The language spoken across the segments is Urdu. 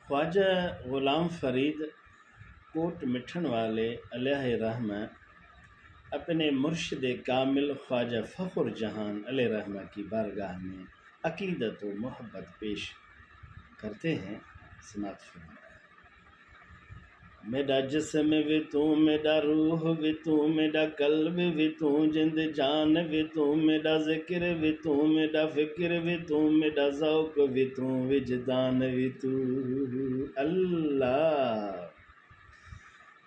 خواجہ غلام فرید کوٹ مٹھن والے علیہ رحمہ اپنے مرشد کامل خواجہ فخر جہان علیہ رحمہ کی بارگاہ میں عقیدت و محبت پیش کرتے ہیں۔ سماعت فرمائیں۔ میرا جسم بھی تو، میرا روح بھی تو، میرا قلب بھی تو، جند جان بھی تو، میرا ذکر بھی تو، میرا فکر بھی تو، میرا ذوق بھی تو، وجدان بھی تو اللہ۔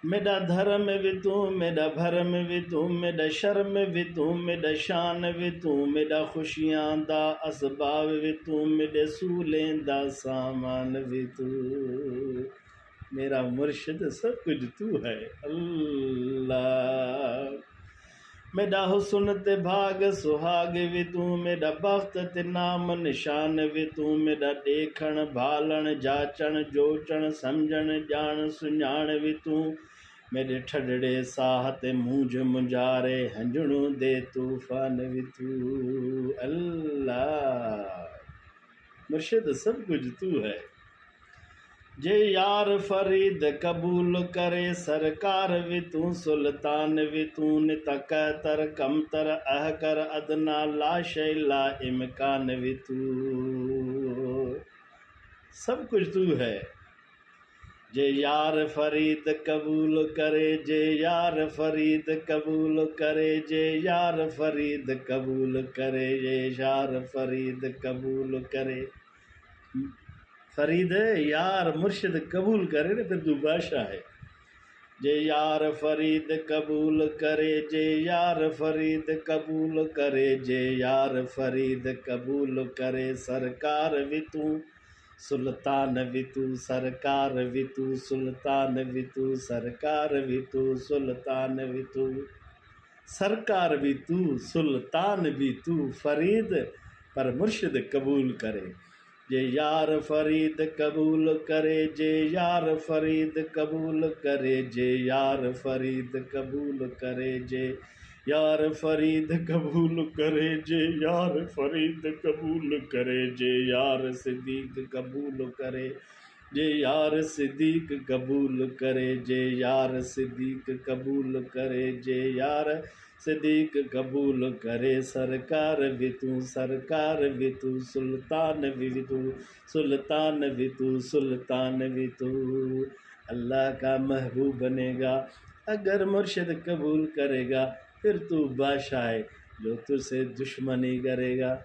میرا دھرم بھی تو، میرا بھرم بھی تو، میرا شرم بھی تو، میرا شان بھی تو، میرا خوشیاں دا اسباب بھی تو، میرے سولیں دا سامان بھی تو۔ میرا مرشد سب کچھ تو ہے اللہ۔ میرا حسن تے بھاگ سہاگ بھی تو، میرا بخت تے نام نشان بھی تو، میرا دیکھن بھالن جاچن جوچن سمجھن جان سنجھان بھی تو، میرے ٹھڈڑے ساہ تے مونجھ منجارے ہنجڑوں دے طوفان بھی تو اللہ۔ مرشد سب کچھ تو ہے۔ جے یار فرید قبول کرے سرکار بھی تو، سلطان بھی تو، نتقیتر کمتر احکر ادنا لا شے لا امکان بھی تو۔ سب کچھ تو ہے۔ جے یار فرید قبول کرے، جے یار فرید قبول کرے، جے یار فرید قبول کرے، جے یار فرید قبول کرے۔ فرید ہے یار مرشد قبول کرے نا پھر تو بادشاہ ہے۔ جے یار فرید قبول کرے، جے یار فرید قبول کرے، جے یار فرید قبول کرے، سرکار بھی تو، سلطان بھی تو، سرکار بھی تو، سلطان بھی تو، سرکار بھی تو، سلطان بھی تو، سرکار بھی تو، سلطان بھی تو، فرید پر مرشد قبول کرے۔ جے یار فرید قبول کرے، جے یار فرید قبول کرے، جے یار فرید قبول کرے، جے یار فرید قبول کرے، جے یار فرید قبول کرے، جے یار صدیق قبول کرے، جے یار صدیق قبول کرے، جے یار صدیق قبول کرے، جے یار صدیق قبول کرے، سرکار بھی تو، سرکار بھی تو، سلطان بھی تو، سلطان بھی تو، سلطان بھی تو۔ اللہ کا محبوب بنے گا اگر مرشد قبول کرے گا پھر تو بادشاہ ہے۔ جو تجھ سے دشمنی کرے گا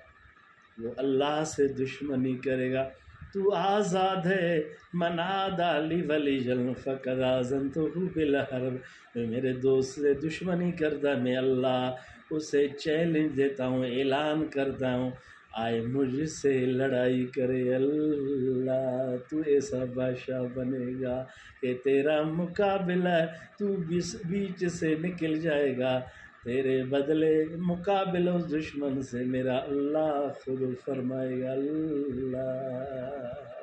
وہ اللہ سے دشمنی کرے گا۔ تو آزاد ہے من عادی لی ولیًا فقد آذنتہ بالحرب۔ میں میرے دوست سے دشمنی کرتا میں اللہ اسے چیلنج دیتا ہوں، اعلان کرتا ہوں آئے مجھ سے لڑائی کرے اللہ۔ تو ایسا بادشاہ بنے گا کہ تیرا مقابلہ تو بیچ سے نکل جائے گا، تیرے بدلے مقابل اس دشمن سے میرا اللہ خود فرمائے گا اللہ۔